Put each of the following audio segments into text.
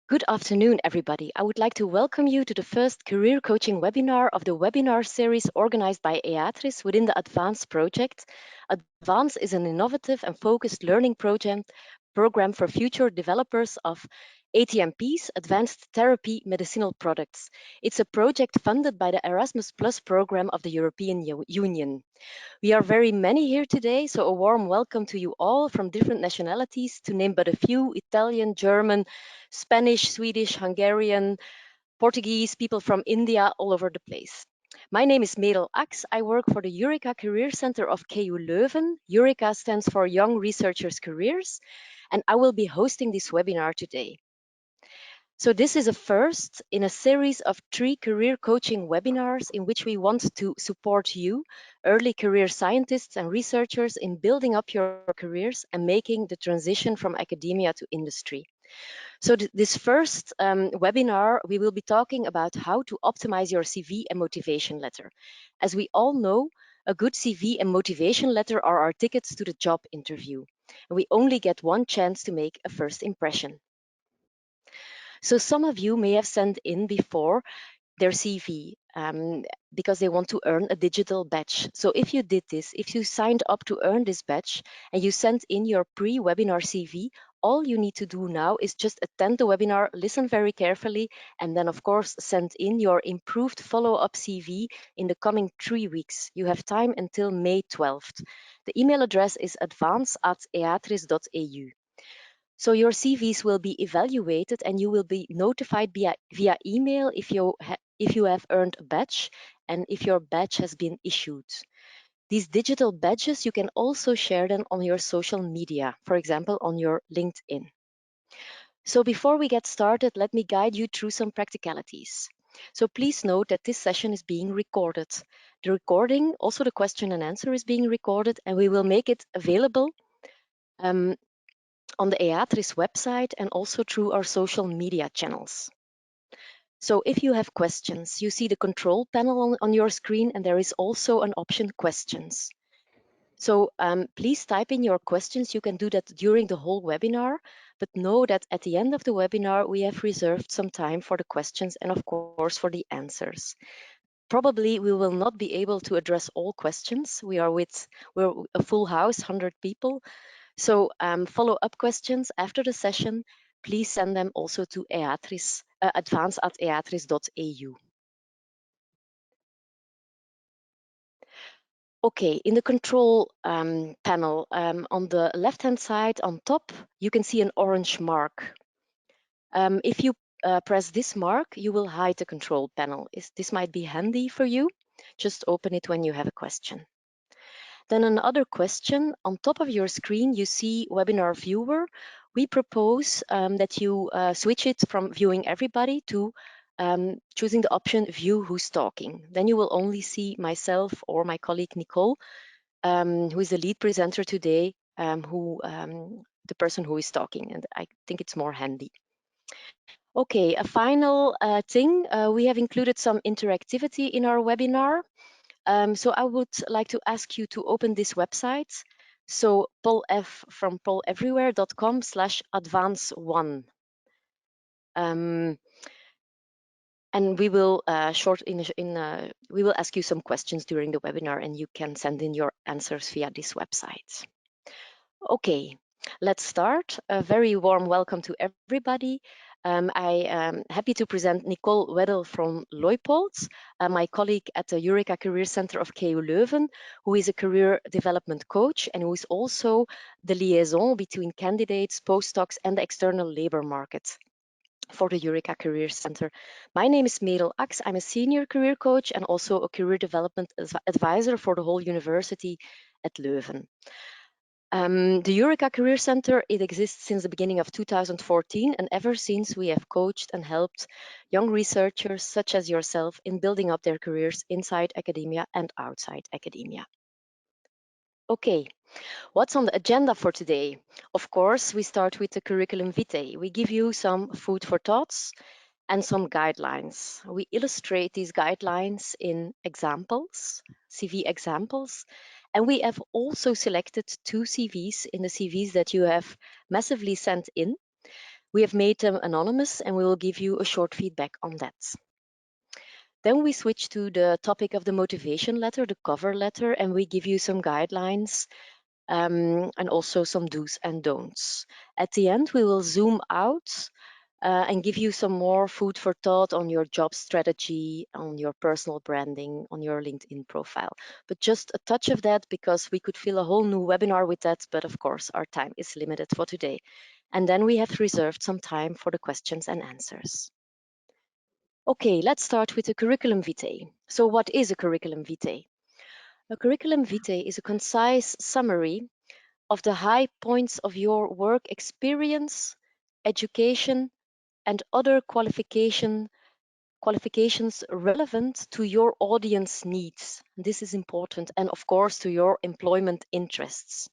Good afternoon, everybody. I would like to welcome you to the first career coaching webinar of the webinar series organized by Ackx within the Advanced project. Advanced is an innovative and focused learning program for future developers of ATMPs, Advanced Therapy Medicinal Products. It's a project funded by the Erasmus Plus program of the European Union. We are very many here today, so a warm welcome to you all from different nationalities, to name but a few: Italian, German, Spanish, Swedish, Hungarian, Portuguese, people from India, all over the place. My name is Mercel. I work for the YouReCa Career Center of KU Leuven. YouReCa stands for Young Researchers Careers, and I will be hosting this webinar today. So this is a first in a series of 3 career coaching webinars in which we want to support you, early career scientists and researchers, in building up your careers and making the transition from academia to industry. So this first webinar, we will be talking about how to optimize your CV and motivation letter. As we all know, a good CV and motivation letter are our tickets to the job interview. And we only get one chance to make a first impression. So some of you may have sent in before their CV because they want to earn a digital badge. So if you did this, if you signed up to earn this badge and you sent in your pre-webinar CV, all you need to do now is just attend the webinar, listen very carefully, and then of course send in your improved follow-up CV in the coming 3 weeks. You have time until May 12th. The email address is advance@aatris.eu. So your CVs will be evaluated and you will be notified via email if you have earned a badge and if your badge has been issued. These digital badges, you can also share them on your social media, for example, on your LinkedIn. So before we get started, let me guide you through some practicalities. So please note that this session is being recorded. The recording, also the question and answer, is being recorded, and we will make it available on the Ackx website and also through our social media channels. So if you have questions, you see the control panel on your screen, and there is also an option questions. So please type in your questions. You can do that during the whole webinar, but know that at the end of the webinar, we have reserved some time for the questions and of course for the answers. Probably we will not be able to address all questions. We're a full house, 100 people. So follow-up questions after the session, please send them also to advance@aatris.eu. Okay, in the control panel, on the left-hand side on top, you can see an orange mark. If you press this mark, you will hide the control panel. This might be handy for you. Just open it when you have a question. Then another question, on top of your screen, you see Webinar Viewer. We propose that you switch it from viewing everybody to choosing the option View Who's Talking. Then you will only see myself or my colleague Nicole, who is the lead presenter today, the person who is talking, and I think it's more handy. Okay, a final thing, we have included some interactivity in our webinar. So I would like to ask you to open this website. So from poleveverywhere.com/advance1. And we will we will ask you some questions during the webinar, and you can send in your answers via this website. Okay, let's start. A very warm welcome to everybody. I am happy to present Nicole Wedell from Leupoldt, my colleague at the YouReCa Career Center of KU Leuven, who is a career development coach and who is also the liaison between candidates, postdocs, and the external labor market for the YouReCa Career Center. My name is Mercel. I'm a senior career coach and also a career development advisor for the whole university at Leuven. The YouReCa Career Center, it exists since the beginning of 2014, and ever since we have coached and helped young researchers such as yourself in building up their careers inside academia and outside academia. Okay, what's on the agenda for today? Of course, we start with the curriculum vitae. We give you some food for thoughts and some guidelines. We illustrate these guidelines in examples, CV examples, and we have also selected 2 CVs in the CVs that you have massively sent in. We have made them anonymous and we will give you a short feedback on that. Then we switch to the topic of the motivation letter, the cover letter, and we give you some guidelines and also some do's and don'ts. At the end, we will zoom out and give you some more food for thought on your job strategy, on your personal branding, on your LinkedIn profile. But just a touch of that because we could fill a whole new webinar with that, but of course our time is limited for today. And then we have reserved some time for the questions and answers. Okay, let's start with the curriculum vitae. So what is a curriculum vitae? A curriculum vitae is a concise summary of the high points of your work experience, education, and other qualifications relevant to your audience needs. This is important, and of course to your employment interests.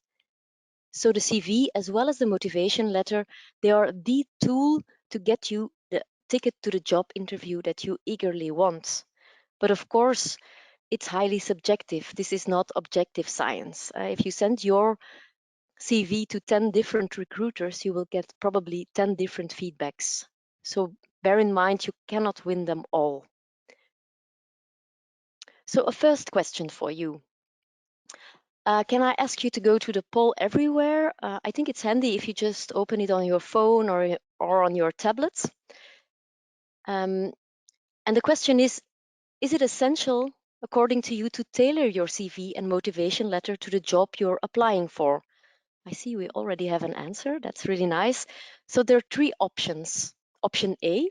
So the CV as well as the motivation letter, they are the tool to get you the ticket to the job interview that you eagerly want. But of course, it's highly subjective. This is not objective science. If you send your CV to 10 different recruiters, you will get probably 10 different feedbacks. So bear in mind, you cannot win them all. So a first question for you. Can I ask you to go to the poll everywhere? I think it's handy if you just open it on your phone or on your tablet. And the question is it essential, according to you, to tailor your CV and motivation letter to the job you're applying for? I see we already have an answer. That's really nice. So there are three options. Option A,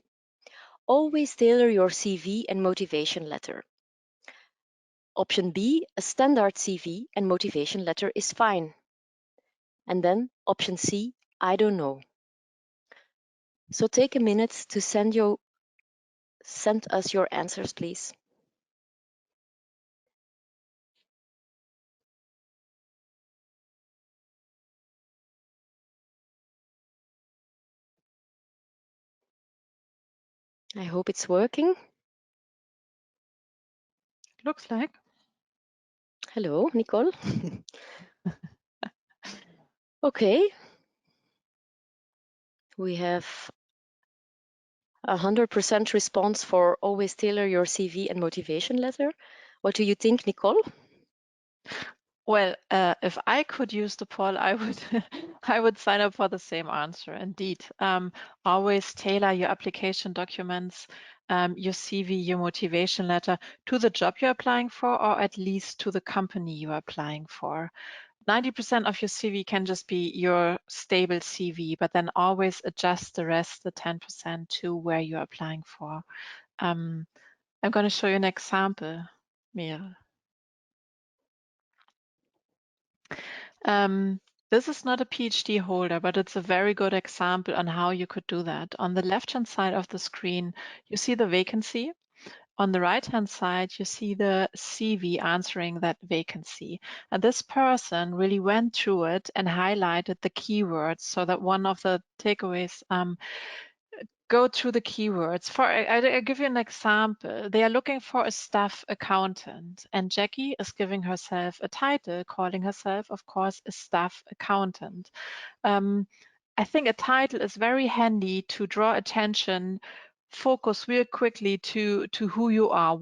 always tailor your CV and motivation letter. Option B, a standard CV and motivation letter is fine. And then option C, I don't know. So take a minute to send us your answers, please. I hope it's working. Looks like. Hello, Nicole. Okay. We have 100% response for always tailor your CV and motivation letter. What do you think, Nicole? Well, if I could use the poll, I would I would sign up for the same answer. Indeed, always tailor your application documents, your CV, your motivation letter to the job you're applying for, or at least to the company you're applying for. 90% of your CV can just be your stable CV, but then always adjust the rest, the 10%, to where you're applying for. I'm going to show you an example, Mira. This is not a PhD holder, but it's a very good example on how you could do that. On the left-hand side of the screen, you see the vacancy. On the right-hand side, you see the CV answering that vacancy. And this person really went through it and highlighted the keywords so that one of the takeaways go through the keywords. I'll give you an example. They are looking for a staff accountant, and Jackie is giving herself a title, calling herself, of course, a staff accountant. I think a title is very handy to draw attention, focus real quickly to who you are.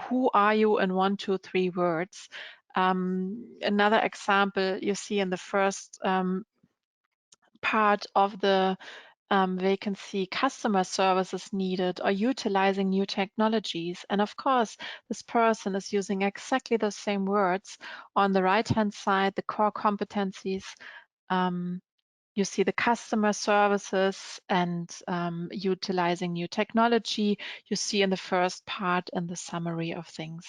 Who are you in 1, 2, 3 words? Another example you see in the first part of the vacancy, customer services needed or utilizing new technologies. And of course, this person is using exactly the same words. On the right-hand side, the core competencies, you see the customer services and utilizing new technology. You see in the first part in the summary of things.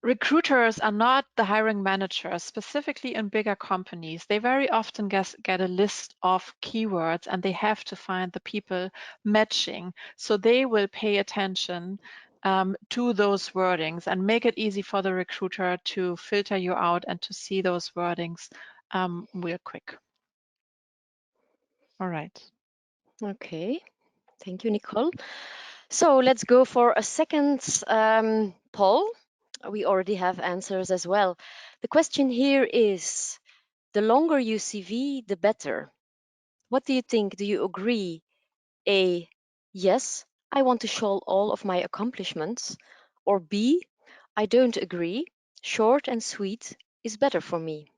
Recruiters are not the hiring managers, specifically in bigger companies. They very often get a list of keywords and they have to find the people matching. So they will pay attention to those wordings and make it easy for the recruiter to filter you out and to see those wordings real quick. All right. Okay, thank you, Nicole. So let's go for a second poll. We already have answers as well. The question here is, the longer your CV, the better. What do you think? Do you agree? A, yes, I want to show all of my accomplishments. Or B, I don't agree. Short and sweet is better for me.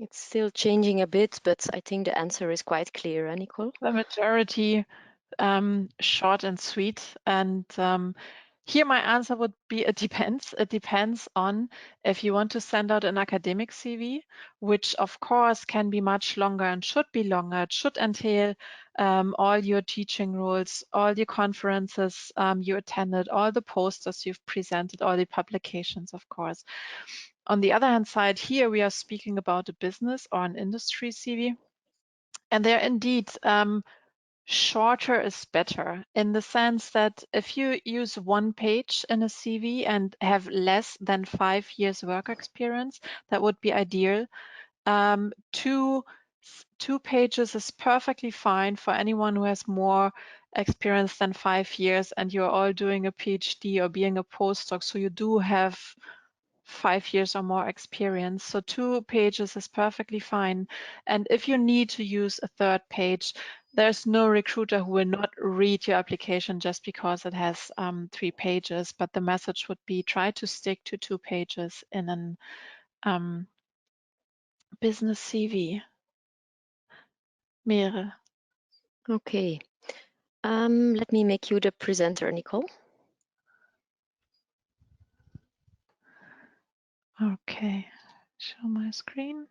It's still changing a bit, but I think the answer is quite clear, Nicole? The majority short and sweet. And here my answer would be it depends. It depends on if you want to send out an academic CV, which of course can be much longer and should be longer. It should entail all your teaching roles, all your conferences you attended, all the posters you've presented, all the publications, of course. On the other hand side, here we are speaking about a business or an industry CV. And there indeed, shorter is better in the sense that if you use one page in a CV and have less than 5 years work experience, that would be ideal. Two pages is perfectly fine for anyone who has more experience than 5 years and you're all doing a PhD or being a postdoc, so you do have 5 years or more experience. So 2 pages is perfectly fine. And if you need to use a third page, there's no recruiter who will not read your application just because it has 3 pages. But the message would be try to stick to 2 pages in an business CV. Mere. Okay. Let me make you the presenter, Nicole. Okay, show my screen.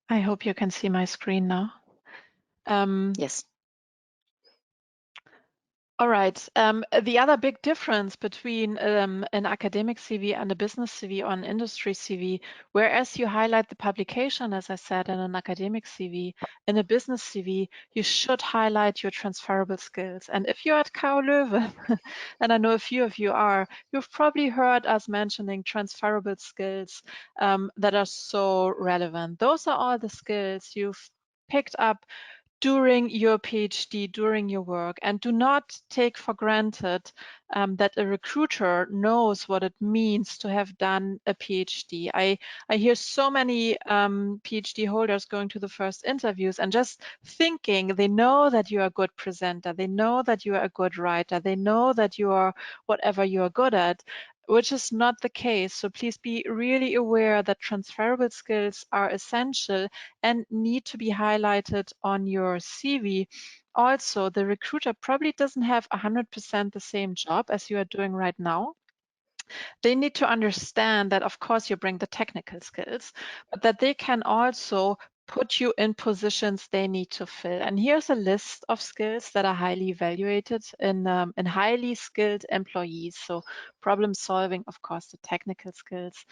I hope you can see my screen now. Yes. All right. The other big difference between an academic CV and a business CV or an industry CV, whereas you highlight the publication, as I said, in an academic CV, in a business CV, you should highlight your transferable skills. And if you're at KU Leuven, and I know a few of you are, you've probably heard us mentioning transferable skills that are so relevant. Those are all the skills you've picked up during your PhD, during your work, and do not take for granted that a recruiter knows what it means to have done a PhD. I hear so many PhD holders going to the first interviews and just thinking they know that you are a good presenter, they know that you are a good writer, they know that you are whatever you are good at, which is not the case. So please be really aware that transferable skills are essential and need to be highlighted on your CV. Also, the recruiter probably doesn't have 100% the same job as you are doing right now. They need to understand that, of course, you bring the technical skills, but that they can also put you in positions they need to fill. And here's a list of skills that are highly evaluated in highly skilled employees. So problem solving, of course, the technical skills.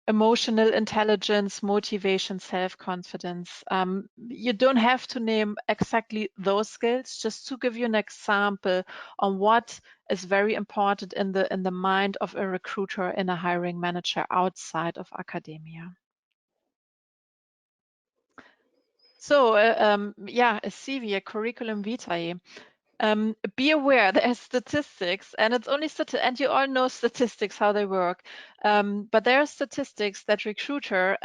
Emotional intelligence, motivation, self-confidence. You don't have to name exactly those skills, just to give you an example on what is very important in the mind of a recruiter and a hiring manager outside of academia. So yeah, a CV, a curriculum vitae. Be aware there's statistics, and it's only and you all know statistics, how they work. But there are statistics that recruiter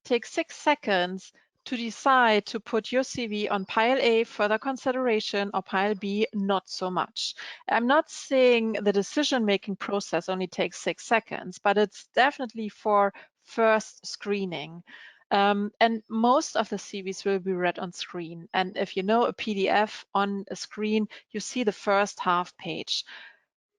takes 6 seconds to decide to put your CV on pile A, further consideration, or pile B, not so much. I'm not saying the decision-making process only takes 6 seconds, but it's definitely for first screening. And most of the CVs will be read on screen. And if you know a PDF on a screen, you see the first half page.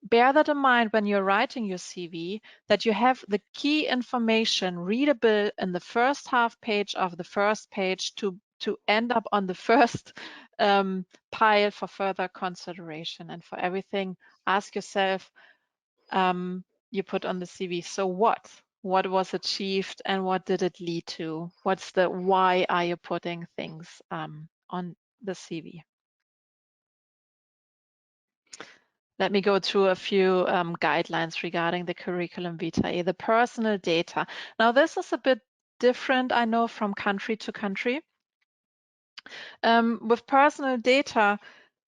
Bear that in mind when you're writing your CV, that you have the key information readable in the first half page of the first page to end up on the first pile for further consideration. And for everything, ask yourself, you put on the CV, so what? what was achieved and what did it lead to? What's the why are you putting things on the CV? Let me go through a few guidelines regarding the curriculum vitae, the personal data. Now, this is a bit different, I know, from country to country. With personal data,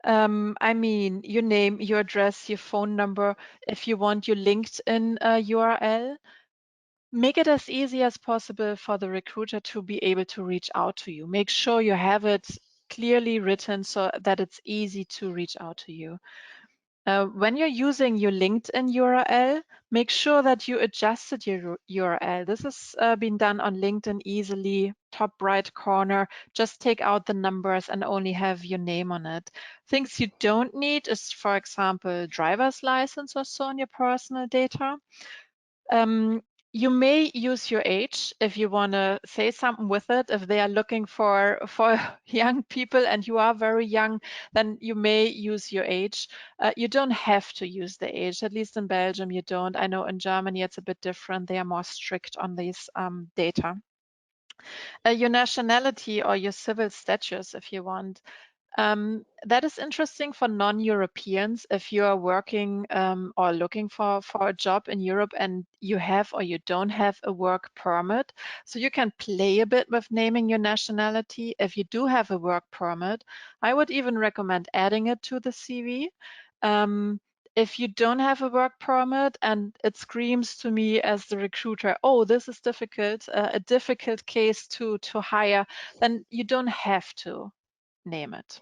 I mean, your name, your address, your phone number, if you want your LinkedIn URL, make it as easy as possible for the recruiter to be able to reach out to you. Make sure you have it clearly written so that it's easy to reach out to you. When you're using your LinkedIn URL, make sure that you adjusted your URL. This has been done on LinkedIn easily, top right corner. Just take out the numbers and only have your name on it. Things you don't need is, for example, driver's license or so on your personal data. You may use your age if you want to say something with it. If they are looking for young people and you are very young, then you may use your age. You don't have to use the age, at least in Belgium you don't. I know in Germany it's a bit different. They are more strict on these data. Your nationality or your civil status, if you want. That is interesting for non-Europeans if you are working or looking for a job in Europe and you have or you don't have a work permit. So you can play a bit with naming your nationality. If you do have a work permit, I would even recommend adding it to the CV. If you don't have a work permit and it screams to me as the recruiter, oh, this is difficult, a difficult case to hire, then you don't have to name it.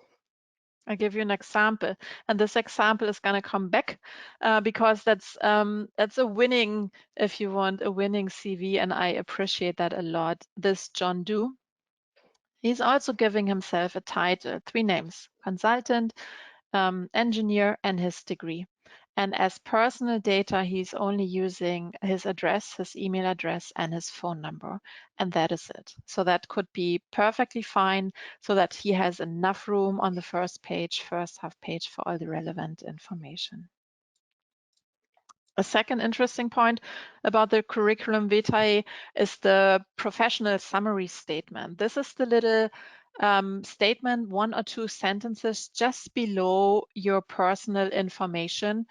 I'll give you an example, and this example is going to come back because that's a winning, if you want, a winning CV, and I appreciate that a lot. This John Doe, he's also giving himself a title, 3 names: consultant, engineer, and his degree. And as personal data, he's only using his address, his email address, and his phone number. And that is it. So that could be perfectly fine so that he has enough room on the first page, first half page for all the relevant information. A second interesting point about the curriculum vitae is the professional summary statement. This is the little statement, 1 or 2 sentences just below your personal information,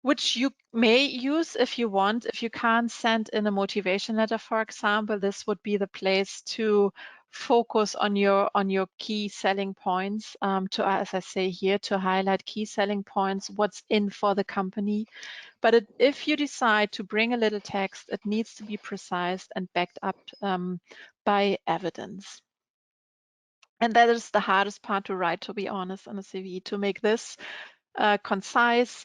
which you may use if you want. If you can't send in a motivation letter, for example, this would be the place to focus on your key selling points, to, as I say here, to highlight key selling points, what's in for the company. But if you decide to bring a little text, it needs to be precise and backed up by evidence. And that is the hardest part to write, to be honest, on a CV, to make this concise.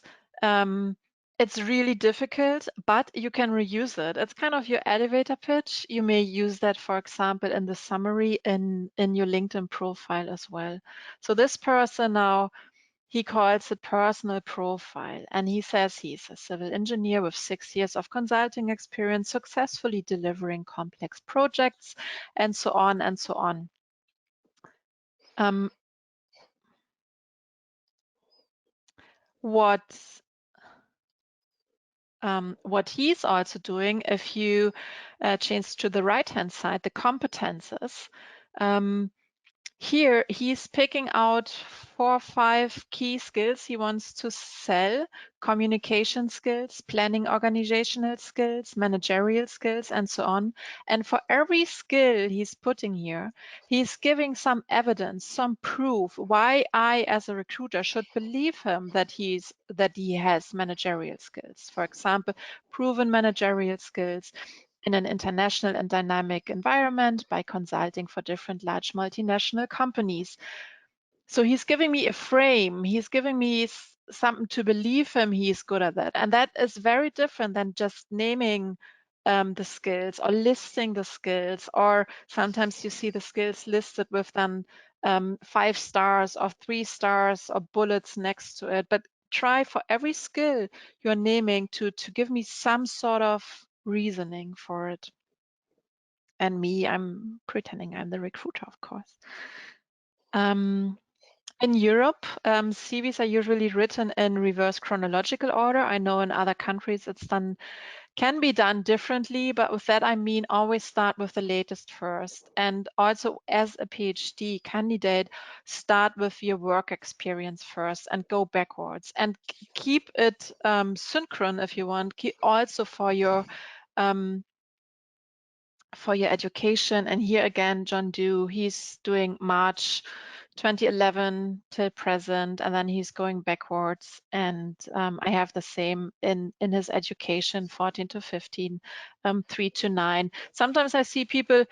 It's really difficult, but you can reuse it. It's kind of your elevator pitch. You may use that, for example, in the summary in your LinkedIn profile as well. So this person now, he calls it personal profile, and he says he's a civil engineer with 6 years of consulting experience, successfully delivering complex projects, and so on and so on. What he's also doing, if you change to the right-hand side, the competences, here he's picking out 4 or 5 key skills he wants to sell: communication skills, planning organizational skills, managerial skills, and so on. And for every skill he's putting here, he's giving some evidence, some proof why I, as a recruiter, should believe him that he has managerial skills. For example, proven managerial skills in an international and dynamic environment by consulting for different large multinational companies. So he's giving me a frame. He's giving me something to believe him he's good at that. And that is very different than just naming the skills or listing the skills. Or sometimes you see the skills listed with then 5 stars or 3 stars or bullets next to it. But try for every skill you're naming to give me some sort of reasoning for it. And me, I'm pretending I'm the recruiter, of course. In Europe, CVs are usually written in reverse chronological order. I know in other countries it's done Can be done differently, but with that I mean always start with the latest first. And also as a PhD candidate, start with your work experience first and go backwards, and keep it synchron if you want, also for your education. And here again, John Dew, he's doing March 2011 till present, and then he's going backwards. And I have the same in his education, 14 to 15, 3 to 9. Sometimes I see people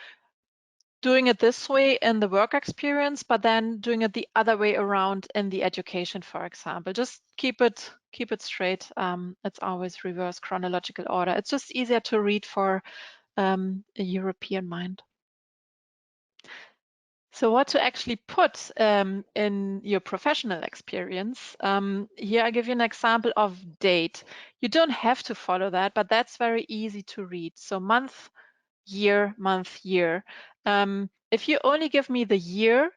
doing it this way in the work experience, but then doing it the other way around in the education, for example. Just keep it straight. It's always reverse chronological order. It's just easier to read for a European mind. So what to actually put in your professional experience? Here I give you an example of date. You don't have to follow that, but that's very easy to read. So month, year, month, year. If you only give me the year,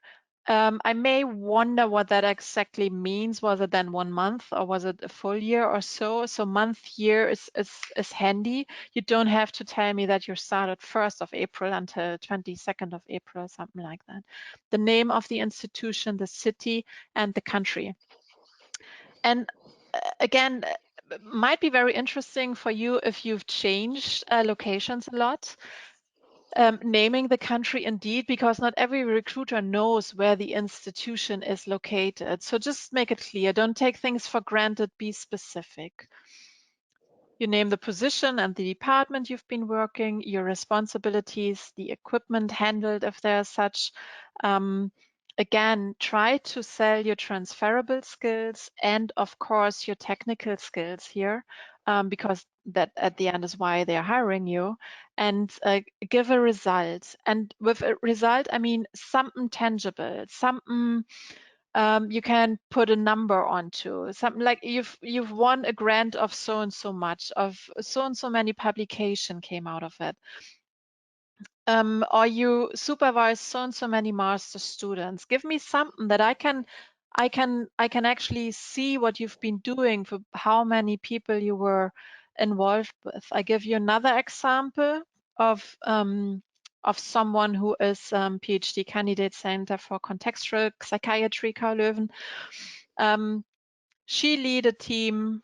I may wonder what that exactly means. Was it then 1 month, or was it a full year or so? So month, year is handy. You don't have to tell me that you started 1st of April until 22nd of April, something like that. The name of the institution, the city, and the country. And again, might be very interesting for you if you've changed locations a lot. Naming the country indeed, because not every recruiter knows where the institution is located. So just make it clear. Don't take things for granted. Be specific. You name the position and the department you've been working, your responsibilities, the equipment handled if there's such. Again, try to sell your transferable skills and of course your technical skills here, because that at the end is why they're hiring you. And give a result. And with a result, I mean something tangible, something you can put a number onto, something like you've won a grant of so and so much, of so and so many publication came out of it, or you supervise so and so many master students. Give me something that I can actually see what you've been doing, for how many people you were involved with. I give you another example of someone who is PhD candidate Center for Contextual Psychiatry, Karl Leuven. She led a team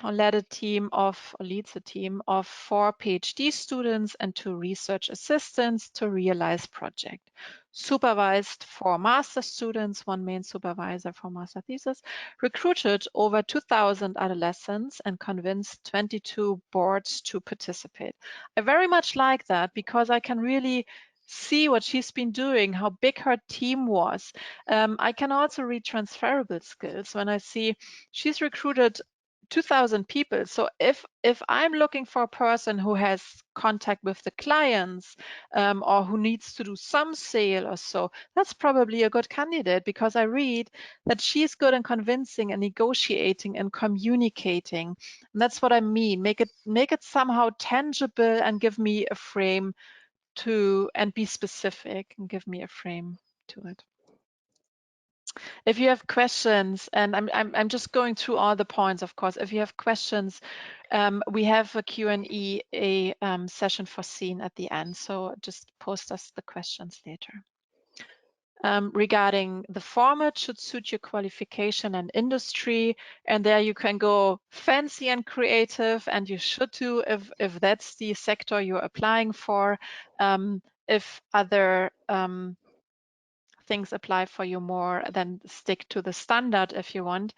of 4 PhD students and 2 research assistants to realize project. Supervised 4 master students, 1 main supervisor for master thesis, recruited over 2,000 adolescents and convinced 22 boards to participate. I very much like that because I can really see what she's been doing, how big her team was. I can also read transferable skills when I see she's recruited 2,000 people. So if I'm looking for a person who has contact with the clients, or who needs to do some sale or so, that's probably a good candidate, because I read that she's good in convincing and negotiating and communicating. And that's what I mean. Make it somehow tangible and give me a frame and be specific and give me a frame to it. If you have questions, and I'm just going through all the points, of course. If you have questions, we have a Q&A session foreseen at the end. So just post us the questions later. Regarding the format, should suit your qualification and industry, and there you can go fancy and creative, and you should do if that's the sector you're applying for. If other things apply for you more, then stick to the standard if you want.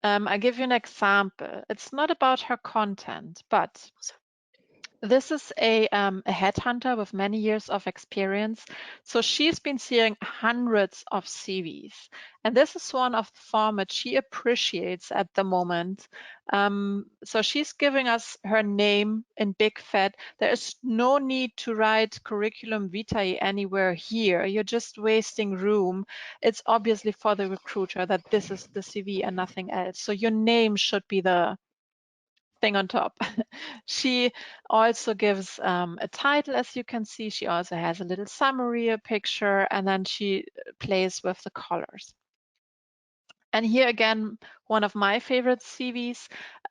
I'll give you an example. It's not about her content, but this is a headhunter with many years of experience. So she's been seeing hundreds of CVs. And this is one of the formats she appreciates at the moment. So she's giving us her name in big fat. There is no need to write curriculum vitae anywhere here. You're just wasting room. It's obviously for the recruiter that this is the CV and nothing else. So your name should be the thing on top. She also gives a title, as you can see. She also has a little summary, a picture, and then she plays with the colors. And here again, one of my favorite CVs.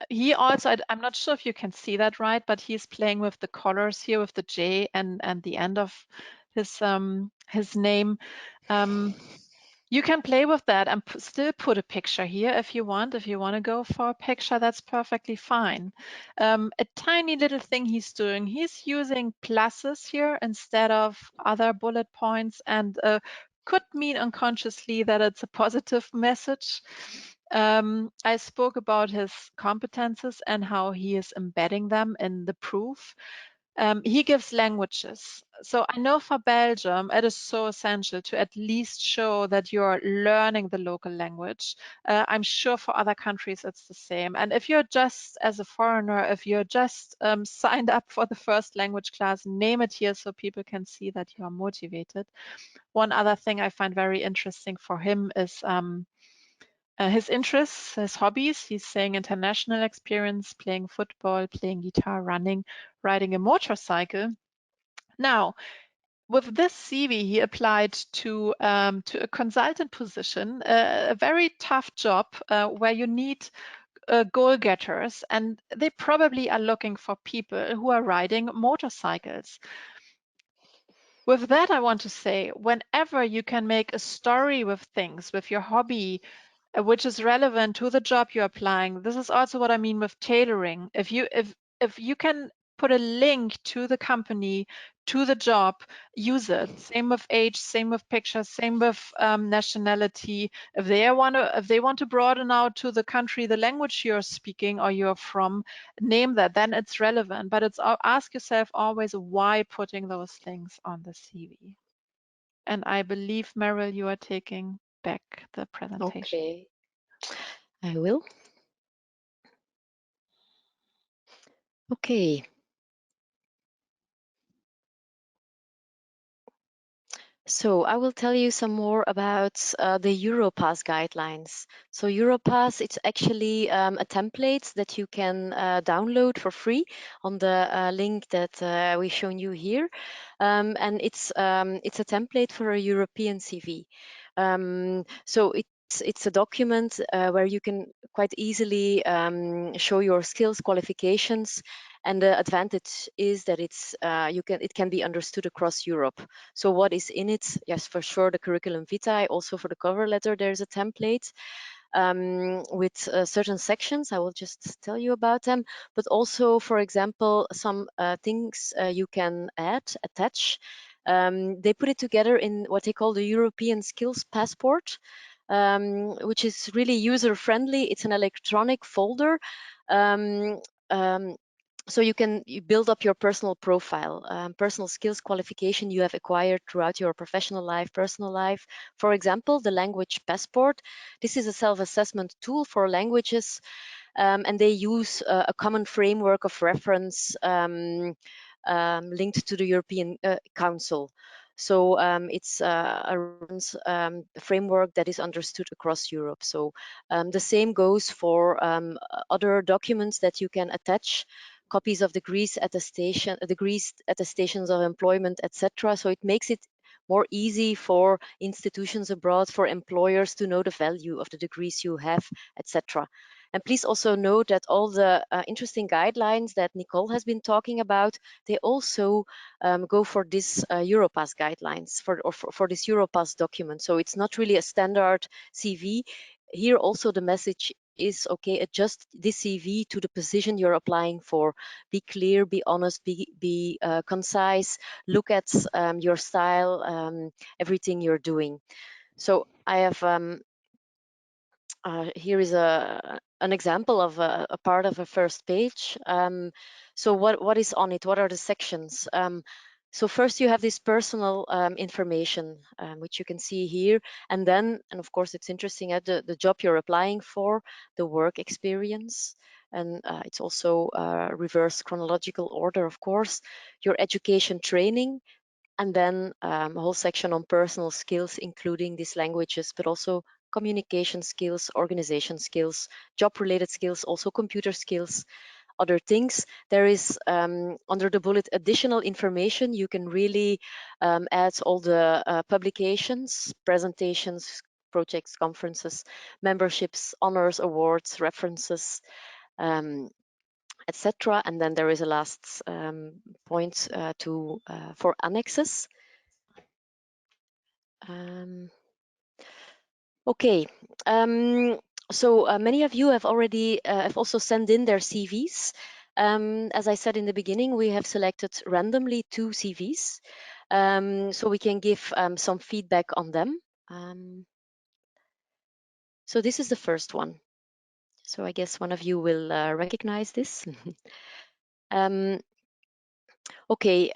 He also, I'm not sure if you can see that right, but he's playing with the colors here with the J and the end of his name. You can play with that and still put a picture here if you want. If you want to go for a picture, that's perfectly fine. A tiny little thing he's doing, he's using pluses here instead of other bullet points, and could mean unconsciously that it's a positive message. I spoke about his competences and how he is embedding them in the proof. He gives languages. So I know for Belgium, it is so essential to at least show that you're learning the local language. I'm sure for other countries it's the same. And if you're just, as a foreigner, if you're just signed up for the first language class, name it here so people can see that you are motivated. One other thing I find very interesting for him is his interests, his hobbies. He's saying international experience, playing football, playing guitar, running, riding a motorcycle. Now, with this CV, he applied to a consultant position, a very tough job where you need goal getters, and they probably are looking for people who are riding motorcycles. With that, I want to say, whenever you can make a story with things, with your hobby, which is relevant to the job you're applying. This is also what I mean with tailoring. If you can put a link to the company, to the job, use it. Same with age, same with pictures, same with nationality. If they want to broaden out to the country, the language you're speaking or you're from, name that. Then it's relevant. But it's ask yourself always why putting those things on the CV. And I believe, Meryl, you are taking back the presentation. Okay, I will. Okay. So I will tell you some more about the Europass guidelines. So Europass, it's actually a template that you can download for free on the link that we've shown you here. And it's a template for a European CV. So it's a document where you can quite easily show your skills, qualifications, and the advantage is that it can be understood across Europe. So what is in it? Yes, for sure, the curriculum vitae. Also for the cover letter, there's a template with certain sections. I will just tell you about them. But also, for example, some things you can attach. They put it together in what they call the European Skills Passport, which is really user-friendly. It's an electronic folder. Um, um, so you build up your personal profile, personal skills, qualification you have acquired throughout your professional life, personal life. For example, the language passport. This is a self-assessment tool for languages, and they use a common framework of reference linked to the European Council. So it's a reference framework that is understood across Europe. So the same goes for other documents that you can attach, copies of degrees attestations of employment, etc. So it makes it more easy for institutions abroad, for employers to know the value of the degrees you have, etc. And please also note that all the interesting guidelines that Nicole has been talking about, they also go for this Europass guidelines, for this Europass document. So it's not really a standard CV. Here also the message is, okay, adjust this CV to the position you're applying for. Be clear, be honest, be concise, look at your style, everything you're doing. So I have here is an example of a part of a first page. So what is on it? What are the sections? So first you have this personal information, which you can see here. And then, and of course it's interesting, at the job you're applying for, the work experience. And it's also reverse chronological order, of course, your education training, and then a whole section on personal skills, including these languages, but also communication skills, organization skills, job-related skills, also computer skills, other things. There is under the bullet additional information. You can really add all the publications, presentations, projects, conferences, memberships, honors, awards, references, etc. And then there is a last point for annexes. Okay, so many of you have already have also sent in their CVs. As I said in the beginning, we have selected randomly 2 CVs, so we can give some feedback on them. So this is the first one. So I guess one of you will recognize this. Okay,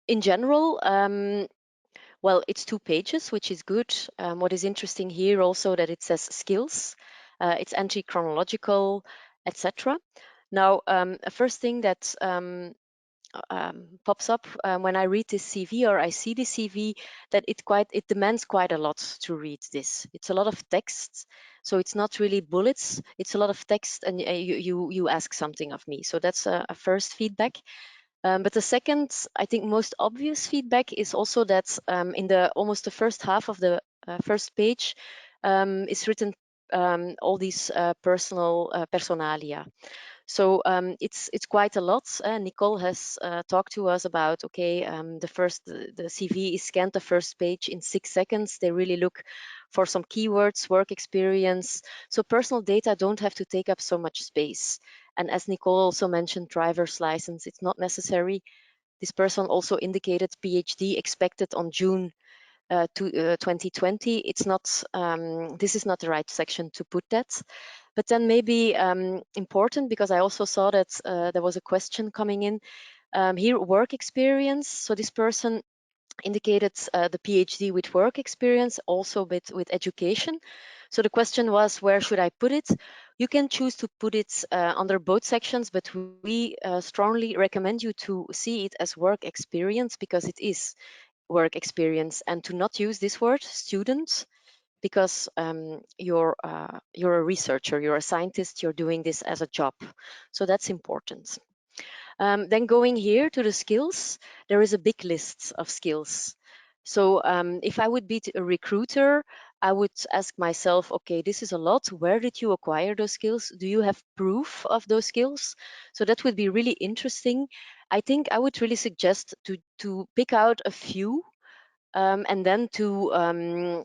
in general, well, it's 2 pages, which is good. What is interesting here also that it says skills, it's anti-chronological, etc. Now, a first thing that pops up when I read this CV or I see this CV, that it demands quite a lot to read this. It's a lot of text, so it's not really bullets. It's a lot of text, and you ask something of me. So that's a first feedback. But the second, I think, most obvious feedback is also that in almost the first half of the first page is written all these personalia. So it's quite a lot. Nicole has talked to us about, okay, the CV is scanned the first page in 6 seconds. They really look for some keywords, work experience. So personal data don't have to take up so much space. And as Nicole also mentioned, driver's license, it's not necessary. This person also indicated PhD expected on June 2020. It's not, this is not the right section to put that. But then maybe important, because I also saw that there was a question coming in here, work experience. So this person indicated the PhD with work experience, also with education. So the question was, where should I put it? You can choose to put it under both sections, but we strongly recommend you to see it as work experience, because it is work experience, and to not use this word student, because you're a researcher, you're a scientist, you're doing this as a job. So that's important. Then going here to the skills, there is a big list of skills. So if I would be a recruiter, I would ask myself, okay, this is a lot. Where did you acquire those skills? Do you have proof of those skills? So that would be really interesting. I think I would really suggest to pick out a few and then to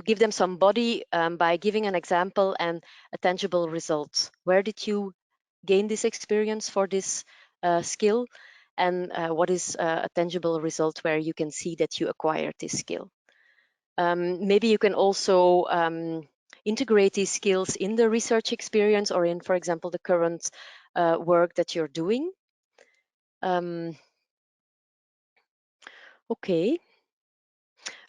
give them some body by giving an example and a tangible result. Where did you gain this experience for this skill? And what is a tangible result where you can see that you acquired this skill? Maybe you can also integrate these skills in the research experience, or in, for example, the current work that you're doing. Okay.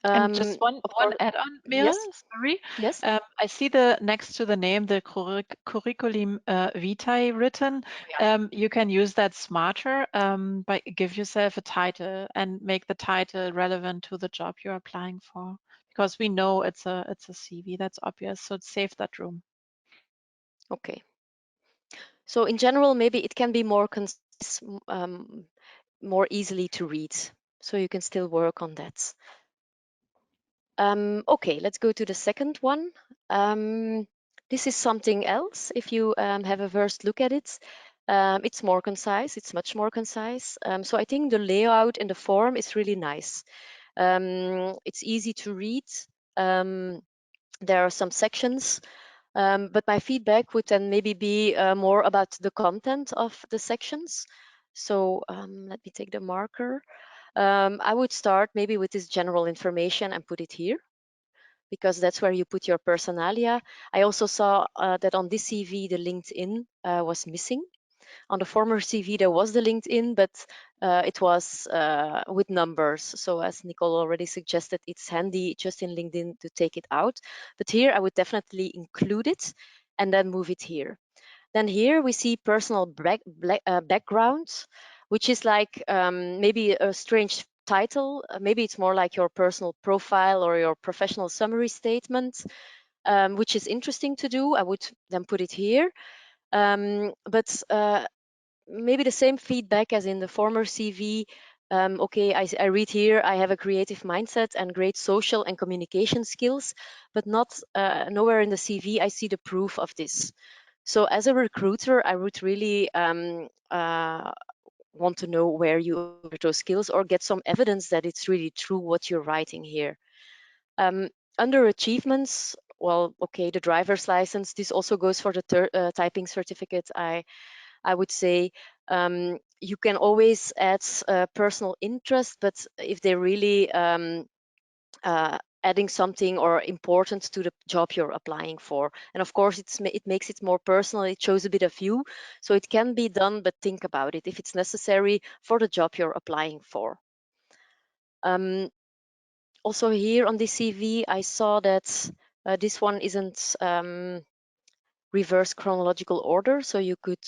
And just one Of course, add-on, Mira, yes, sorry. yes. I see the next to the name, the curriculum vitae written. Oh, yeah. You can use that smarter by give yourself a title and make the title relevant to the job you're applying for. Because we know it's a CV, that's obvious. So save that room. Okay. So in general, maybe it can be more concise, more easily to read. So you can still work on that. Okay, let's go to the second one. This is something else. If you have a first look at it, it's more concise. It's much more concise. So I think the layout in the form is really nice. It's easy to read. There are some sections, but my feedback would then maybe be more about the content of the sections. So let me take the marker. I would start maybe with this general information and put it here, because that's where you put your personalia. I also saw that on this CV, the LinkedIn was missing. On the former CV, there was the LinkedIn, but it was with numbers. So as Nicole already suggested, it's handy just in LinkedIn to take it out. But here, I would definitely include it and then move it here. Then here we see personal background, which is like maybe a strange title. Maybe it's more like your personal profile or your professional summary statement, which is interesting to do. I would then put it here. But maybe the same feedback as in the former CV. Okay, I read here, I have a creative mindset and great social and communication skills, but not nowhere in the CV I see the proof of this. So as a recruiter, I would really want to know where you acquired those skills or get some evidence that it's really true what you're writing here. Under achievements, well, okay, the driver's license, this also goes for the typing certificate. I would say you can always add personal interest, but if they really adding something or important to the job you're applying for. And of course, it makes it more personal. It shows a bit of you. So it can be done, but think about it if it's necessary for the job you're applying for. Also here on the CV, I saw that this one isn't reverse chronological order, so you could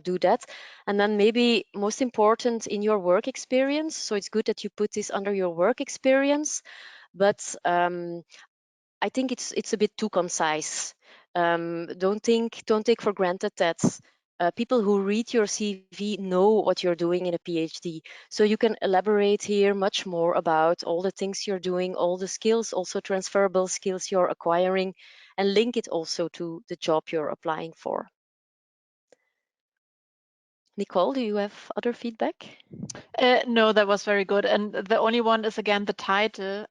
do that. And then maybe most important in your work experience, so it's good that you put this under your work experience, but I think it's a bit too concise. Don't take for granted that people who read your CV know what you're doing in a PhD. So you can elaborate here much more about all the things you're doing, all the skills, also transferable skills you're acquiring, and link it also to the job you're applying for. Nicole, do you have other feedback? No, that was very good. And the only one is again the title.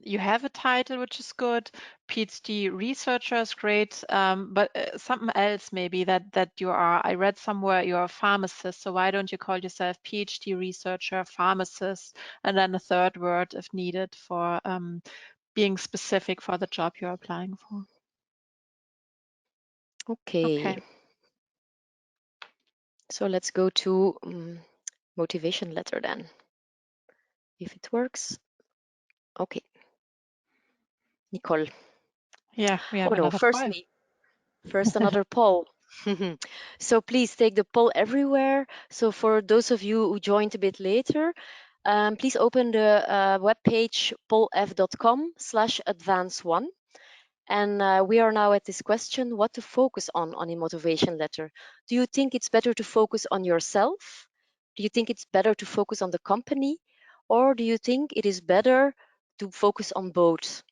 You have a title, which is good. PhD researcher is great, but something else maybe that you are. I read somewhere you're a pharmacist, so why don't you call yourself PhD researcher, pharmacist, and then a third word if needed for being specific for the job you're applying for. Okay. Okay. So let's go to motivation letter then, if it works. Okay, Nicole. Yeah, we have Oh no, another first poll. me. First another poll. So please take the poll everywhere. So for those of you who joined a bit later, please open the webpage pollf.com/advance1. And we are now at this question, what to focus on a motivation letter. Do you think it's better to focus on yourself? Do you think it's better to focus on the company? Or do you think it is better to focus on both?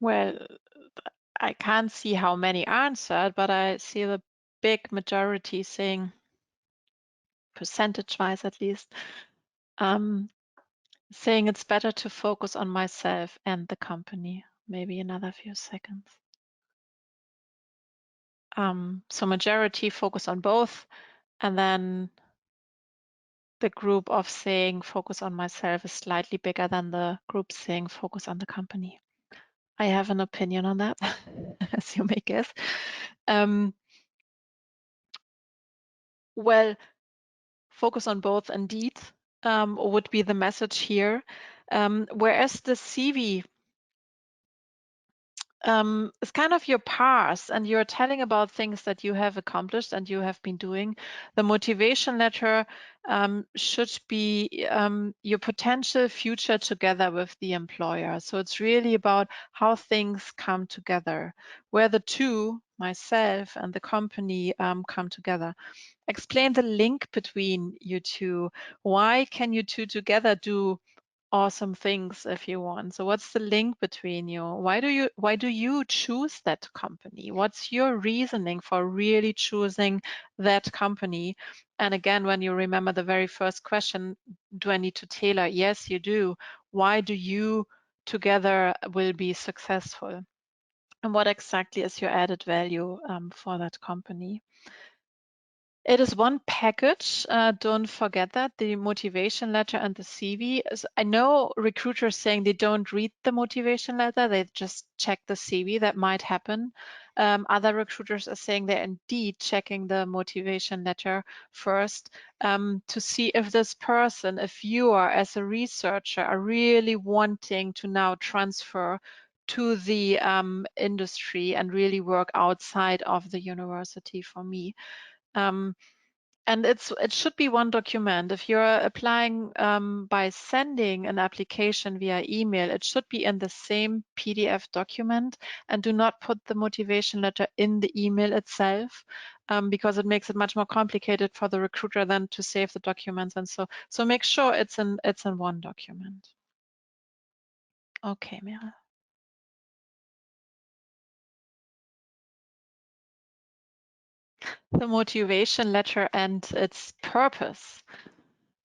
Well, I can't see how many answered, but I see the big majority saying, percentage-wise at least, saying it's better to focus on myself and the company. Maybe another few seconds. So majority focus on both, and then the group of saying focus on myself is slightly bigger than the group saying focus on the company. I have an opinion on that, as you may guess. Well, focus on both indeed would be the message here. Whereas the CV is kind of your past and you're telling about things that you have accomplished and you have been doing. The motivation letter should be your potential future together with the employer. So it's really about how things come together, where the two, myself and the company, come together. Explain the link between you two. Why can you two together do awesome things if you want? So what's the link between you? Why do you choose that company? What's your reasoning for really choosing that company? And again, when you remember the very first question, do I need to tailor? Yes, you do. Why do you together will be successful? And what exactly is your added value for that company? It is one package. Don't forget that, the motivation letter and the CV. I know recruiters saying they don't read the motivation letter, they just check the CV. That might happen. Other recruiters are saying they're indeed checking the motivation letter first to see if this person, if you are as a researcher, are really wanting to now transfer to the industry and really work outside of the university for me. And it should be one document. If you're applying by sending an application via email, it should be in the same PDF document, and do not put the motivation letter in the email itself, because it makes it much more complicated for the recruiter then to save the documents. And so make sure it's in one document. Okay, Merel. The motivation letter and its purpose.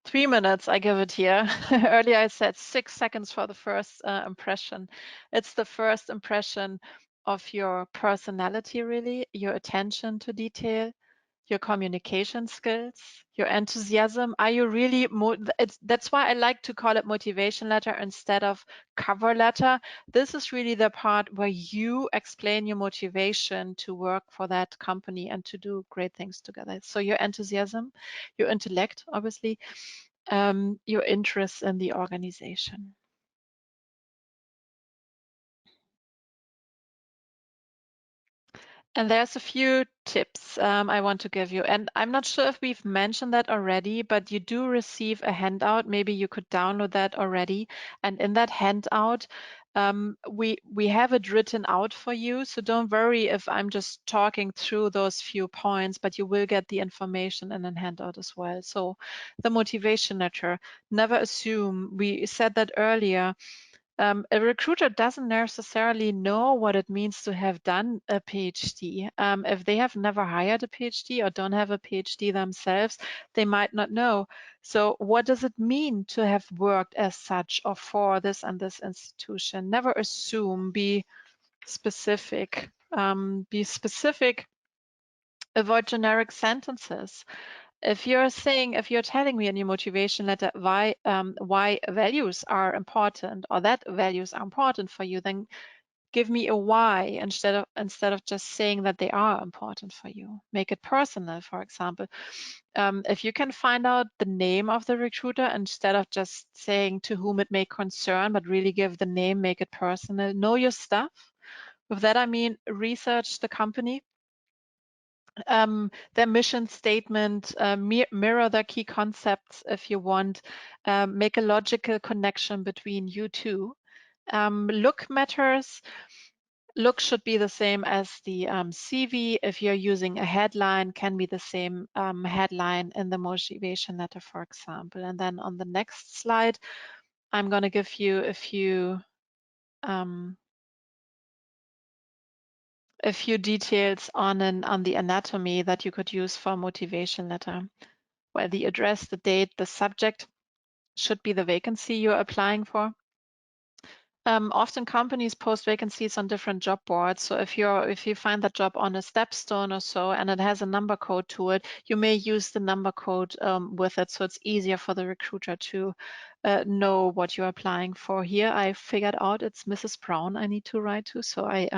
3 minutes, I give it here. Earlier I said 6 seconds for the first impression. It's the first impression of your personality, really, your attention to detail, your communication skills, your enthusiasm. Are you really, that's why I like to call it motivation letter instead of cover letter. This is really the part where you explain your motivation to work for that company and to do great things together. So your enthusiasm, your intellect, obviously, your interest in the organization. And there's a few tips I want to give you. And I'm not sure if we've mentioned that already, but you do receive a handout. Maybe you could download that already. And in that handout, we have it written out for you. So don't worry if I'm just talking through those few points, but you will get the information in a handout as well. So the motivation letter, never assume. We said that earlier. A recruiter doesn't necessarily know what it means to have done a PhD. If they have never hired a PhD or don't have a PhD themselves, they might not know. So what does it mean to have worked as such or for this and this institution? Never assume, be specific. Be specific, avoid generic sentences. If you're telling me in your motivation letter why values are important, or that values are important for you, then give me a why instead of just saying that they are important for you. Make it personal, for example. If you can find out the name of the recruiter instead of just saying to whom it may concern, but really give the name, make it personal. Know your stuff. With that, I mean research the company, their mission statement, mirror their key concepts if you want, make a logical connection between you two. Look matters. Look should be the same as the CV. If you're using a headline, can be the same headline in the motivation letter, for example. And then on the next slide, I'm going to give you a few details on the anatomy that you could use for a motivation letter, where the address, the date, the subject should be the vacancy you're applying for. Often companies post vacancies on different job boards. So if you find that job on a Stepstone or so and it has a number code to it, you may use the number code with it, so it's easier for the recruiter to know what you're applying for. Here I figured out it's Mrs. Brown I need to write to, so I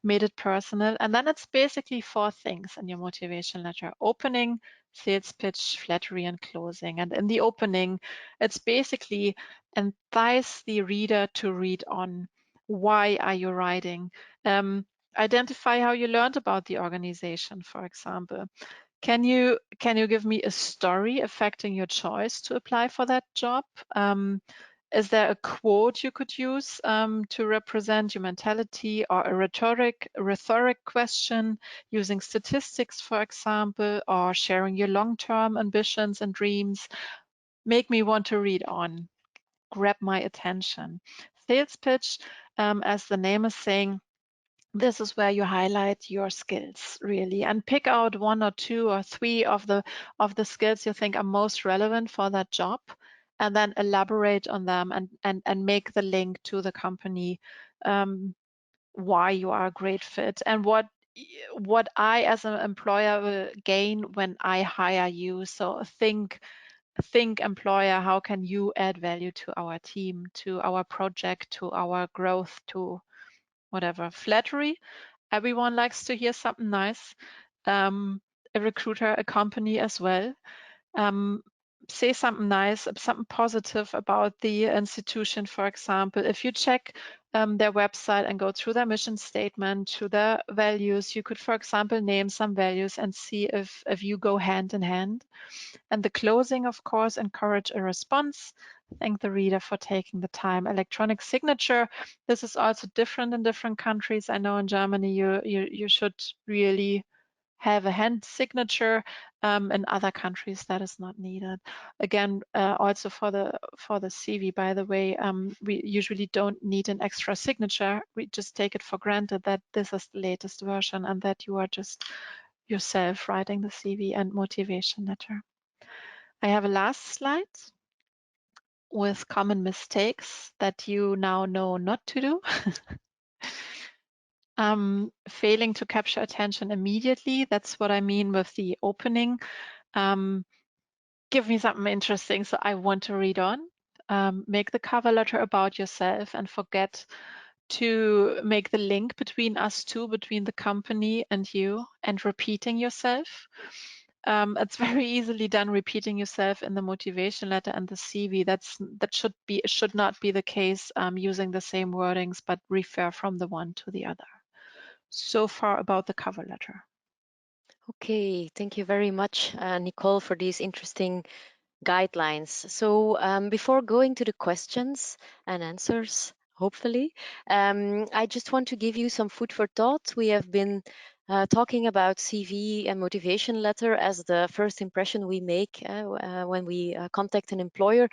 made it personal. And then it's basically 4 things in your motivation letter: opening, sales pitch, flattery, and closing. And in the opening, it's basically entice the reader to read on. Why are you writing? Identify how you learned about the organization, for example. Can you give me a story affecting your choice to apply for that job? Is there a quote you could use to represent your mentality, or a rhetoric question using statistics, for example, or sharing your long-term ambitions and dreams? Make me want to read on. Grab my attention. Sales pitch, as the name is saying, this is where you highlight your skills really, and pick out 1 or 2 or 3 of the skills you think are most relevant for that job, and then elaborate on them and make the link to the company, why you are a great fit and what what I as an employer will gain when I hire you. So think employer, how can you add value to our team, to our project, to our growth, to whatever. Flattery, everyone likes to hear something nice. A recruiter, a company as well. Say something nice, something positive about the institution, for example. If you check their website and go through their mission statement to their values, you could, for example, name some values and see if you go hand in hand. And the closing, of course, encourage a response. Thank the reader for taking the time. Electronic signature, this is also different in different countries. I know in Germany you should really have a hand signature. In other countries that is not needed. Again, also for the CV, by the way, we usually don't need an extra signature. We just take it for granted that this is the latest version and that you are just yourself writing the CV and motivation letter. I have a last slide with common mistakes that you now know not to do. Failing to capture attention immediately. That's what I mean with the opening. Give me something interesting so I want to read on. Make the cover letter about yourself and forget to make the link between us two, between the company and you, and repeating yourself. It's very easily done repeating yourself in the motivation letter and the CV. That should not be the case using the same wordings, but refer from the one to the other. So far about the cover letter. Okay, thank you very much, Nicole, for these interesting guidelines. So before going to the questions and answers, hopefully, I just want to give you some food for thought. We have been talking about CV and motivation letter as the first impression we make when we contact an employer.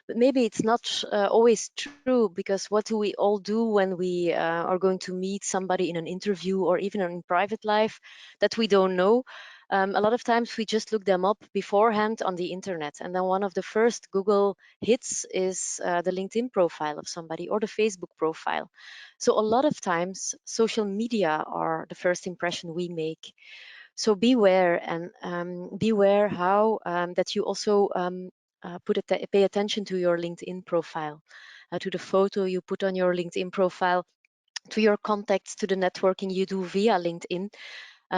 But maybe it's not always true, because what do we all do when we are going to meet somebody in an interview or even in private life that we don't know? A lot of times we just look them up beforehand on the internet, and then one of the first Google hits is the LinkedIn profile of somebody or the Facebook profile. So a lot of times social media are the first impression we make. So beware, and beware how that you also pay attention to your LinkedIn profile, to the photo you put on your LinkedIn profile, to your contacts, to the networking you do via LinkedIn.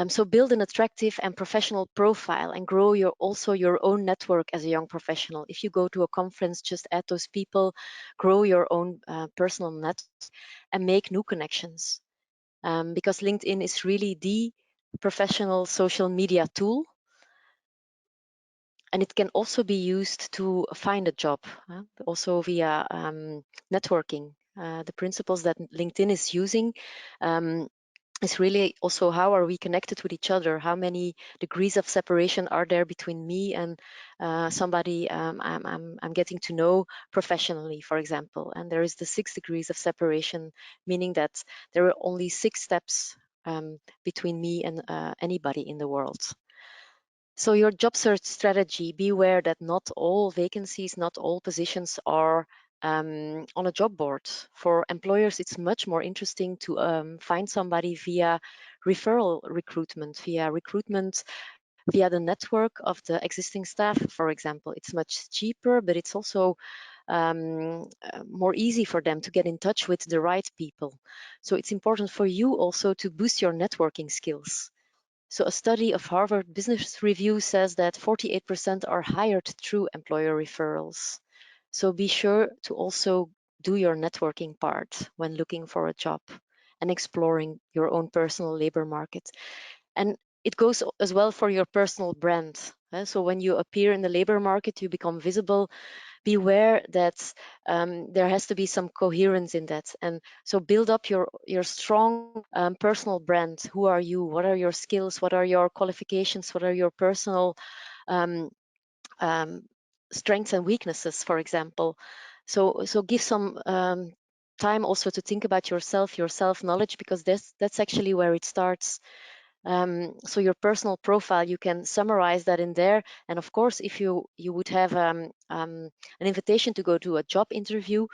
So build an attractive and professional profile and grow also your own network as a young professional. If you go to a conference, just add those people, grow your own personal network, and make new connections. Because LinkedIn is really the professional social media tool, and it can also be used to find a job, also via networking. The principles that LinkedIn is using is really also how are we connected with each other? How many degrees of separation are there between me and somebody I'm getting to know professionally, for example? And there is the 6 degrees of separation, meaning that there are only 6 steps between me and anybody in the world. So your job search strategy, beware that not all vacancies, not all positions are on a job board. For employers, it's much more interesting to find somebody via referral recruitment, via the network of the existing staff, for example. It's much cheaper, but it's also more easy for them to get in touch with the right people. So it's important for you also to boost your networking skills. So a study of Harvard Business Review says that 48% are hired through employer referrals. So be sure to also do your networking part when looking for a job and exploring your own personal labor market. And it goes as well for your personal brand. So when you appear in the labor market, you become visible. Beware that there has to be some coherence in that, and so build up your strong personal brand. Who are you? What are your skills? What are your qualifications? What are your personal um, um, strengths and weaknesses, for example? So give some time also to think about yourself, your self-knowledge, because that's actually where it starts. So your personal profile, you can summarize that in there. And of course, if you would have an invitation to go to a job interview,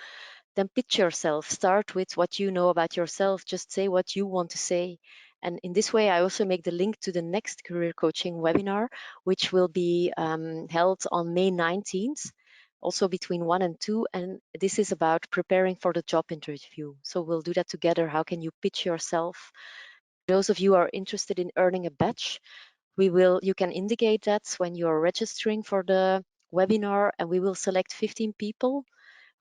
then pitch yourself. Start with what you know about yourself. Just say what you want to say, And in this way, I also make the link to the next career coaching webinar, which will be held on May 19th, also between 1 and 2. And this is about preparing for the job interview. So we'll do that together. How can you pitch yourself? Those of you who are interested in earning a badge, you can indicate that when you're registering for the webinar, and we will select 15 people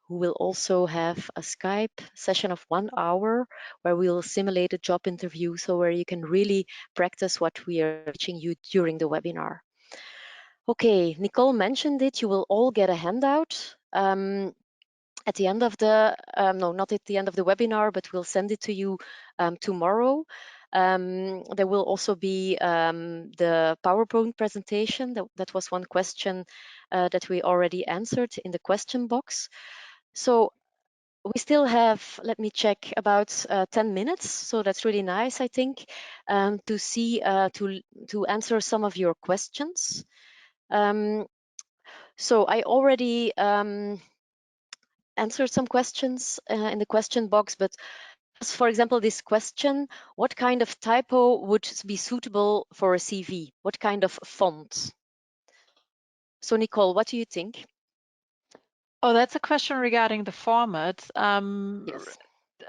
who will also have a Skype session of 1 hour where we'll simulate a job interview, so where you can really practice what we are teaching you during the webinar. Okay, Nicole mentioned it, you will all get a handout at the end of the, no, not at the end of the webinar, but we'll send it to you tomorrow. There will also be the PowerPoint presentation. That was one question that we already answered in the question box. So we still have, let me check, about 10 minutes. So that's really nice, I think, to see, to answer some of your questions. So I already answered some questions in the question box, but as for example, this question, what kind of typo would be suitable for a CV? What kind of font? So Nicole, what do you think? Oh, that's a question regarding the format. Yes.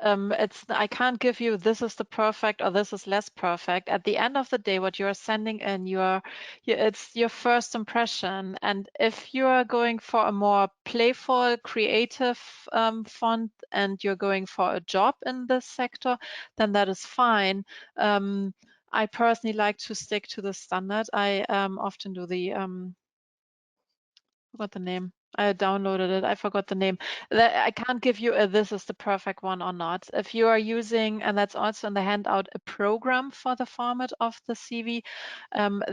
I can't give you this is the perfect or this is less perfect. At the end of the day, what you're sending in, it's your first impression. And if you are going for a more playful, creative font and you're going for a job in this sector, then that is fine. I personally like to stick to the standard. I often do the forgot the name. I downloaded it. I forgot the name. I can't give you a this is the perfect one or not. If you are using, and that's also in the handout, a program for the format of the CV,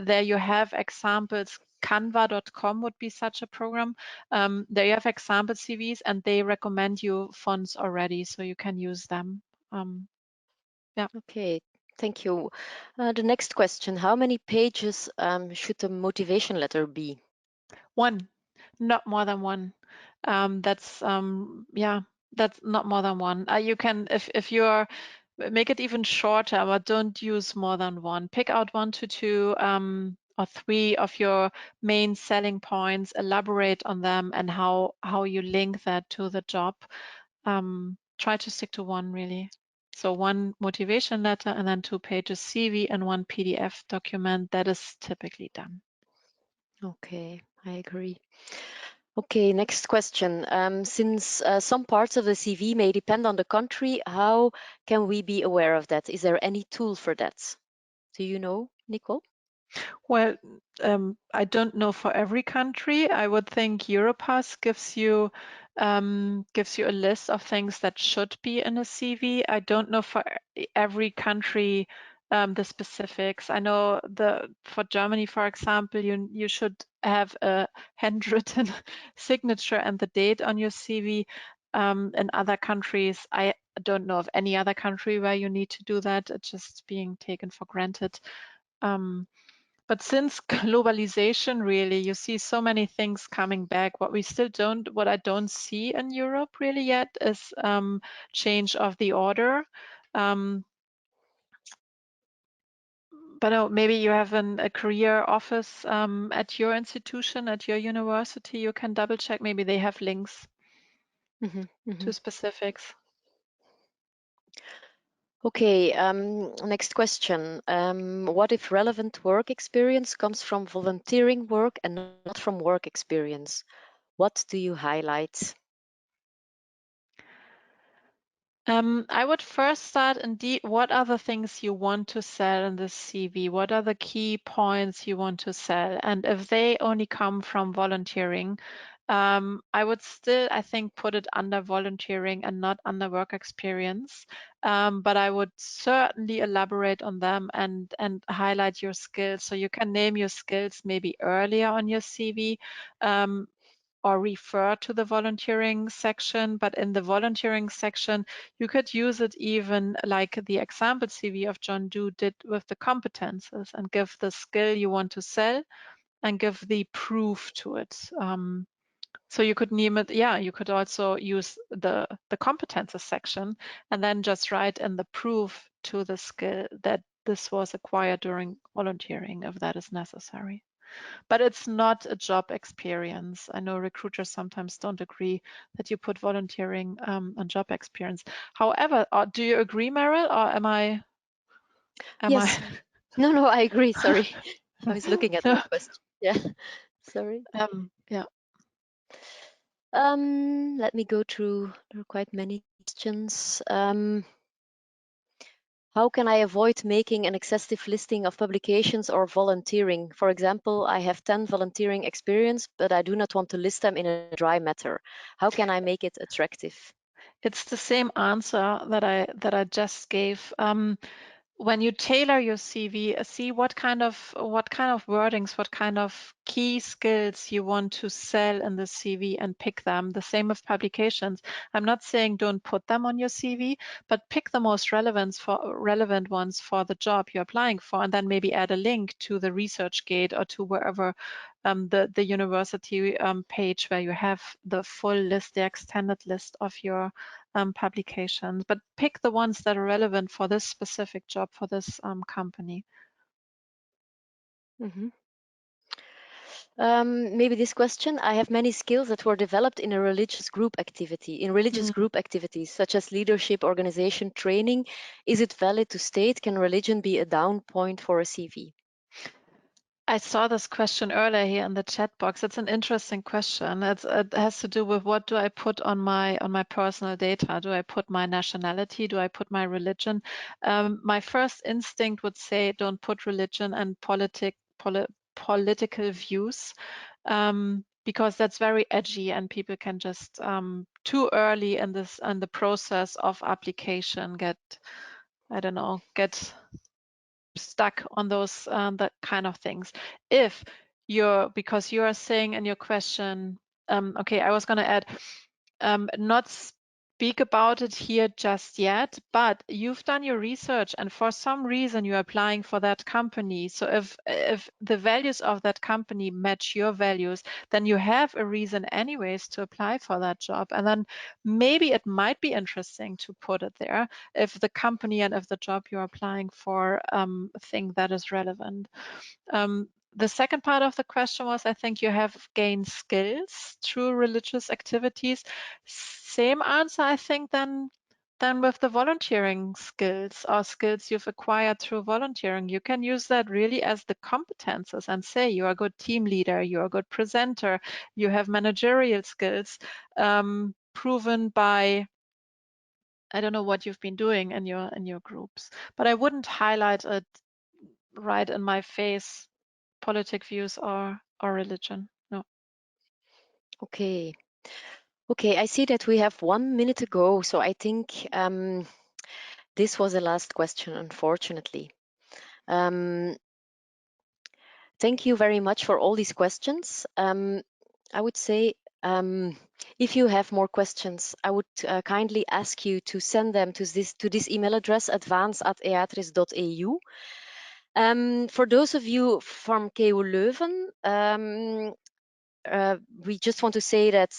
there you have examples. Canva.com would be such a program. There you have example CVs and they recommend you fonts already, so you can use them. Yeah. Okay, thank you. The next question, how many pages should the motivation letter be? One, not more than one. Yeah, that's not more than one. You can, if you're, make it even shorter, but don't use more than one. Pick out 1 to 2 or 3 of your main selling points, elaborate on them and how you link that to the job. Try to stick to one really. So 1 motivation letter and then 2 pages CV and 1 PDF document. That is typically done. Okay, I agree. Okay, next question. Since some parts of the CV may depend on the country, how can we be aware of that? Is there any tool for that? Do you know, Nicole? Well, I don't know for every country. I would think Europass gives you a list of things that should be in a CV. I don't know for every country the specifics. I know for Germany, for example, you should have a handwritten signature and the date on your CV. In other countries, I don't know of any other country where you need to do that. It's just being taken for granted. But since globalization, really, you see so many things coming back. What I don't see in Europe really yet is change of the order. But no, maybe you have a career office at your institution, at your university. You can double check. Maybe they have links to specifics. Okay, next question. What if relevant work experience comes from volunteering work and not from work experience? What do you highlight? I would first start indeed, what are the things you want to sell in this CV? What are the key points you want to sell? And if they only come from volunteering, I would still, I think, put it under volunteering and not under work experience. But I would certainly elaborate on them and highlight your skills. So you can name your skills maybe earlier on your CV. Or refer to the volunteering section, but in the volunteering section, you could use it even like the example CV of John Doe did with the competences and give the skill you want to sell and give the proof to it. So you could name it, yeah, you could also use the competences section and then just write in the proof to the skill that this was acquired during volunteering if that is necessary. But it's not a job experience. I know recruiters sometimes don't agree that you put volunteering on job experience. However, do you agree, Meryl, or am I? Yes. No, I agree. Sorry. I was looking at my No. question. Yeah. Sorry. Yeah. Let me go through. There are quite many questions. How can I avoid making an excessive listing of publications or volunteering? For example, I have 10 volunteering experience, but I do not want to list them in a dry matter. How can I make it attractive? It's the same answer that I just gave. When you tailor your CV, see what kind of wordings, what kind of key skills you want to sell in the CV and pick them. The same with publications. I'm not saying don't put them on your CV, but pick the most relevant ones for the job you're applying for, and then maybe add a link to the ResearchGate or to wherever the university page where you have the full list, the extended list of your publications, but pick the ones that are relevant for this specific job, for this company. Mhm. Maybe this question, I have many skills that were developed in a religious group activity, in religious Mm. group activities, such as leadership, organization, training. Is it valid to state, can religion be a down point for a CV? I saw this question earlier here in the chat box. It's an interesting question. It has to do with what do I put on my personal data? Do I put my nationality? Do I put my religion? My first instinct would say don't put religion and political views, because that's very edgy and people can just too early in the process of application get, I don't know, get stuck on those that kind of things. If because you are saying in your question, okay, I was going to add, not speak about it here just yet, but you've done your research and for some reason you're applying for that company. So if the values of that company match your values, then you have a reason anyways to apply for that job. And then maybe it might be interesting to put it there if the company and if the job you're applying for think that is relevant. The second part of the question was, I think you have gained skills through religious activities. Same answer, I think, than with the volunteering skills or skills you've acquired through volunteering. You can use that really as the competences and say you're a good team leader, you're a good presenter, you have managerial skills proven by, I don't know what you've been doing in your groups, but I wouldn't highlight it right in my face, politic views or religion. No. Okay. Okay, I see that we have 1 minute to go, so I think this was the last question, unfortunately. Thank you very much for all these questions. I would say if you have more questions, I would kindly ask you to send them to this email address, advance@eatris.eu. For those of you from KU Leuven, we just want to say that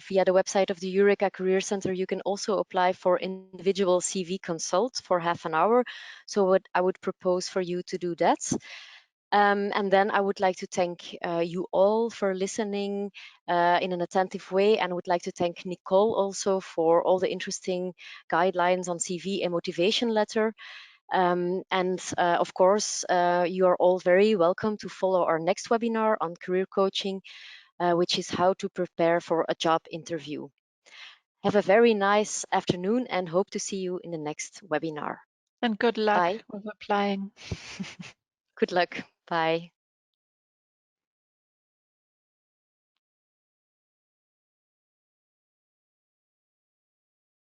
via the website of the YouReCa Career Center, you can also apply for individual CV consult for half an hour. So what I would propose for you to do that. And then I would like to thank you all for listening in an attentive way, and would like to thank Nicole also for all the interesting guidelines on CV and motivation letter. And of course, you are all very welcome to follow our next webinar on career coaching, which is how to prepare for a job interview. Have a very nice afternoon and hope to see you in the next webinar. And good luck Bye. with applying. Good luck. Bye.